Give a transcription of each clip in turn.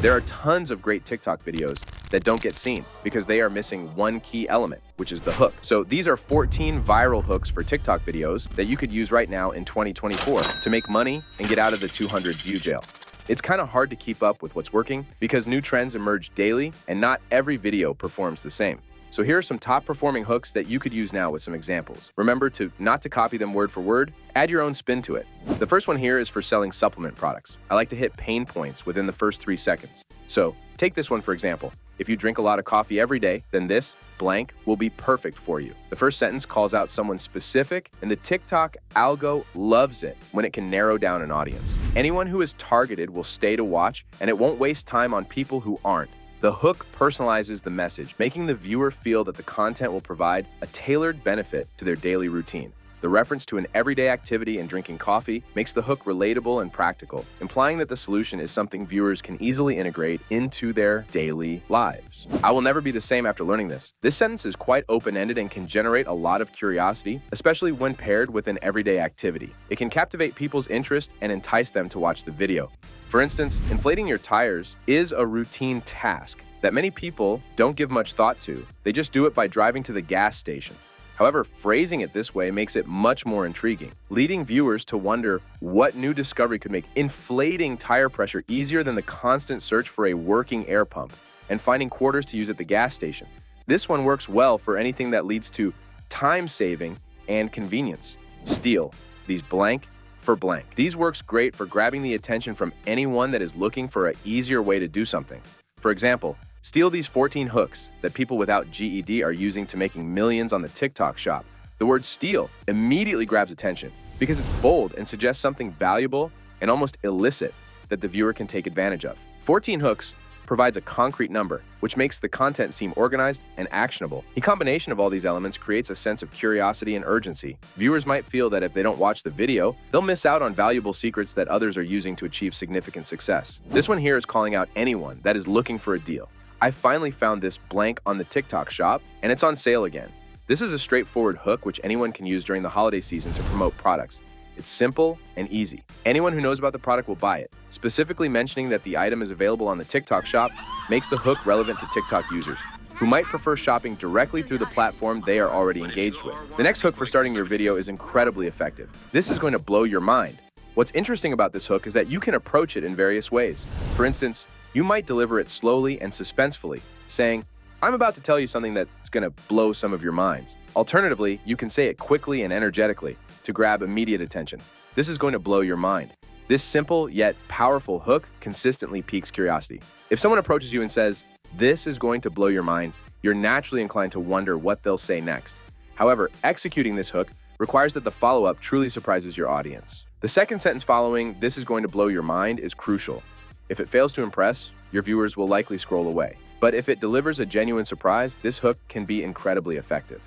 There are tons of great TikTok videos that don't get seen because they are missing one key element, which is the hook. So these are 14 viral hooks for TikTok videos that you could use right now in 2024 to make money and get out of the 200 view jail. It's kind of hard to keep up with what's working because new trends emerge daily and not every video performs the same. So here are some top performing hooks that you could use now with some examples. Remember not to copy them word for word, add your own spin to it. The first one here is for selling supplement products. I like to hit pain points within the first 3 seconds. So take this one for example. If you drink a lot of coffee every day, then this blank will be perfect for you. The first sentence calls out someone specific, and the TikTok algo loves it when it can narrow down an audience. Anyone who is targeted will stay to watch, and it won't waste time on people who aren't. The hook personalizes the message, making the viewer feel that the content will provide a tailored benefit to their daily routine. The reference to an everyday activity and drinking coffee makes the hook relatable and practical, implying that the solution is something viewers can easily integrate into their daily lives. I will never be the same after learning this. This sentence is quite open-ended and can generate a lot of curiosity, especially when paired with an everyday activity. It can captivate people's interest and entice them to watch the video. For instance, inflating your tires is a routine task that many people don't give much thought to. They just do it by driving to the gas station. However, phrasing it this way makes it much more intriguing, leading viewers to wonder what new discovery could make inflating tire pressure easier than the constant search for a working air pump and finding quarters to use at the gas station. This one works well for anything that leads to time saving and convenience. Steal these blank for blank. These works great for grabbing the attention from anyone that is looking for an easier way to do something. For example, steal these 14 hooks that people without GED are using to making millions on the TikTok shop. The word steal immediately grabs attention because it's bold and suggests something valuable and almost illicit that the viewer can take advantage of. 14 hooks provides a concrete number, which makes the content seem organized and actionable. The combination of all these elements creates a sense of curiosity and urgency. Viewers might feel that if they don't watch the video, they'll miss out on valuable secrets that others are using to achieve significant success. This one here is calling out anyone that is looking for a deal. I finally found this blank on the TikTok shop, and it's on sale again. This is a straightforward hook which anyone can use during the holiday season to promote products. It's simple and easy. Anyone who knows about the product will buy it. Specifically mentioning that the item is available on the TikTok shop makes the hook relevant to TikTok users who might prefer shopping directly through the platform they are already engaged with. The next hook for starting your video is incredibly effective. This is going to blow your mind. What's interesting about this hook is that you can approach it in various ways. For instance, you might deliver it slowly and suspensefully, saying, "I'm about to tell you something that's going to blow some of your minds." Alternatively, you can say it quickly and energetically to grab immediate attention. This is going to blow your mind. This simple yet powerful hook consistently piques curiosity. If someone approaches you and says, "This is going to blow your mind," you're naturally inclined to wonder what they'll say next. However, executing this hook requires that the follow-up truly surprises your audience. The second sentence following, "This is going to blow your mind," is crucial. If it fails to impress, your viewers will likely scroll away. But if it delivers a genuine surprise, this hook can be incredibly effective.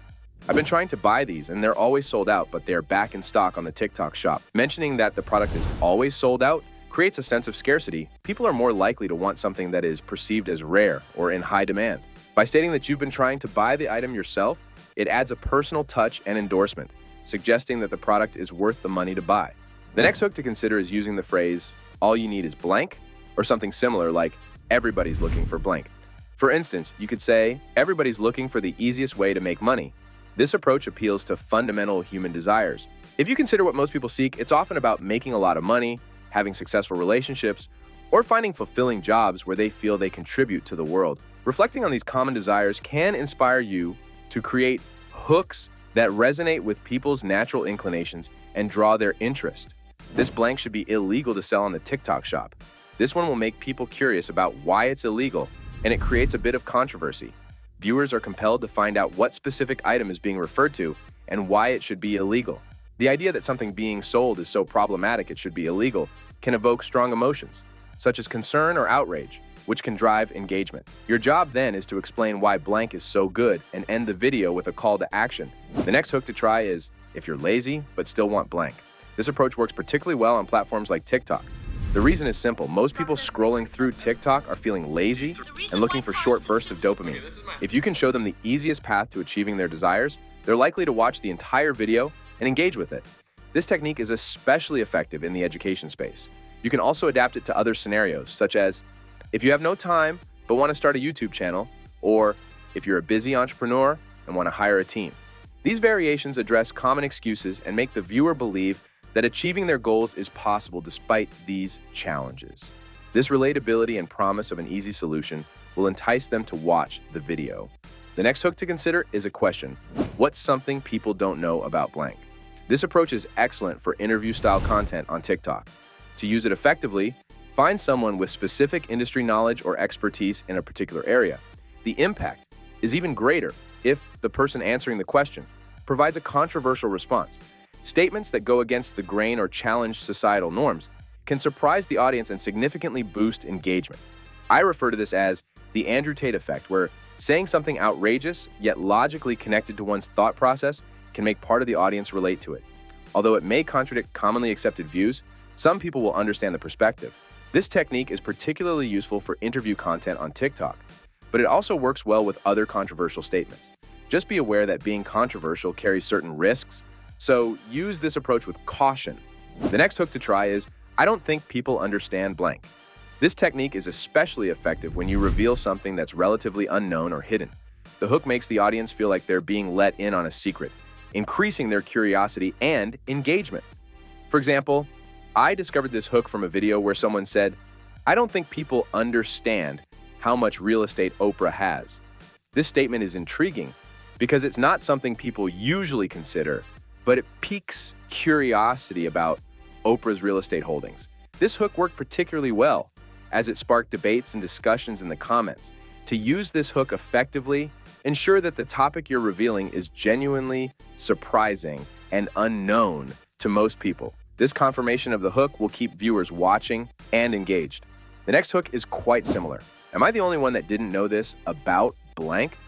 I've been trying to buy these and they're always sold out, but they're back in stock on the TikTok shop. Mentioning that the product is always sold out creates a sense of scarcity. People are more likely to want something that is perceived as rare or in high demand. By stating that you've been trying to buy the item yourself, it adds a personal touch and endorsement, suggesting that the product is worth the money to buy. The next hook to consider is using the phrase, "All you need is blank," or something similar like, "Everybody's looking for blank." For instance, you could say, "Everybody's looking for the easiest way to make money." This approach appeals to fundamental human desires. If you consider what most people seek, it's often about making a lot of money, having successful relationships, or finding fulfilling jobs where they feel they contribute to the world. Reflecting on these common desires can inspire you to create hooks that resonate with people's natural inclinations and draw their interest. This blank should be illegal to sell on the TikTok shop. This one will make people curious about why it's illegal, and it creates a bit of controversy. Viewers are compelled to find out what specific item is being referred to and why it should be illegal. The idea that something being sold is so problematic it should be illegal can evoke strong emotions, such as concern or outrage, which can drive engagement. Your job then is to explain why blank is so good and end the video with a call to action. The next hook to try is, "If you're lazy but still want blank." This approach works particularly well on platforms like TikTok. The reason is simple. Most people scrolling through TikTok are feeling lazy and looking for short bursts of dopamine. If you can show them the easiest path to achieving their desires, they're likely to watch the entire video and engage with it. This technique is especially effective in the education space. You can also adapt it to other scenarios, such as, If you have no time but want to start a YouTube channel, or if you're a busy entrepreneur and want to hire a team. These variations address common excuses and make the viewer believe that achieving their goals is possible despite these challenges. This relatability and promise of an easy solution will entice them to watch the video. The next hook to consider is a question. What's something people don't know about blank? This approach is excellent for interview-style content on TikTok. To use it effectively, find someone with specific industry knowledge or expertise in a particular area. The impact is even greater if the person answering the question provides a controversial response. Statements that go against the grain or challenge societal norms can surprise the audience and significantly boost engagement. I refer to this as the Andrew Tate effect, where saying something outrageous yet logically connected to one's thought process can make part of the audience relate to it. Although it may contradict commonly accepted views, some people will understand the perspective. This technique is particularly useful for interview content on TikTok, but it also works well with other controversial statements. Just be aware that being controversial carries certain risks, so use this approach with caution. The next hook to try is, I don't think people understand blank. This technique is especially effective when you reveal something that's relatively unknown or hidden. The hook makes the audience feel like they're being let in on a secret, increasing their curiosity and engagement. For example, I discovered this hook from a video where someone said, I don't think people understand how much real estate Oprah has. This statement is intriguing because it's not something people usually consider, but it piques curiosity about Oprah's real estate holdings. This hook worked particularly well as it sparked debates and discussions in the comments. To use this hook effectively, ensure that the topic you're revealing is genuinely surprising and unknown to most people. This confirmation of the hook will keep viewers watching and engaged. The next hook is quite similar. Am I the only one that didn't know this about blank?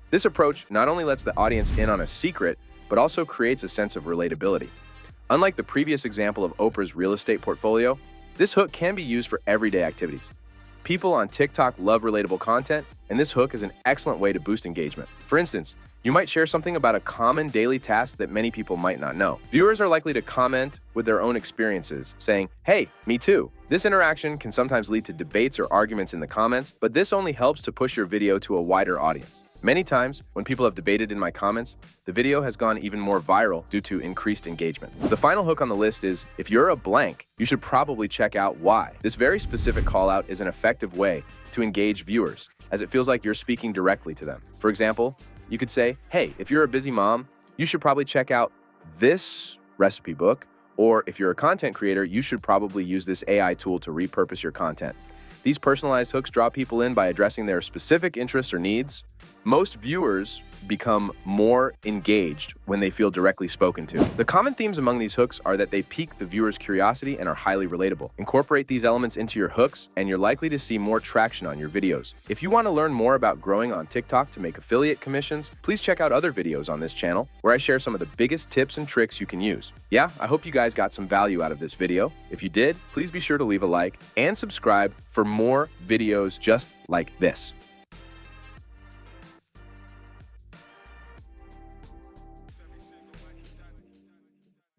This approach not only lets the audience in on a secret, but also creates a sense of relatability. Unlike the previous example of Oprah's real estate portfolio, this hook can be used for everyday activities. People on TikTok love relatable content, and this hook is an excellent way to boost engagement. For instance, you might share something about a common daily task that many people might not know. Viewers are likely to comment with their own experiences, saying, hey, me too. This interaction can sometimes lead to debates or arguments in the comments, but this only helps to push your video to a wider audience. Many times, when people have debated in my comments, the video has gone even more viral due to increased engagement. The final hook on the list is, if you're a blank, you should probably check out why. This very specific call out is an effective way to engage viewers, as it feels like you're speaking directly to them. For example, you could say, hey, if you're a busy mom, you should probably check out this recipe book, or if you're a content creator, you should probably use this AI tool to repurpose your content. These personalized hooks draw people in by addressing their specific interests or needs. Most viewers become more engaged when they feel directly spoken to. The common themes among these hooks are that they pique the viewer's curiosity and are highly relatable. Incorporate these elements into your hooks, and you're likely to see more traction on your videos. If you want to learn more about growing on TikTok to make affiliate commissions, please check out other videos on this channel where I share some of the biggest tips and tricks you can use. Yeah, I hope you guys got some value out of this video. If you did, please be sure to leave a like and subscribe for more videos just like this.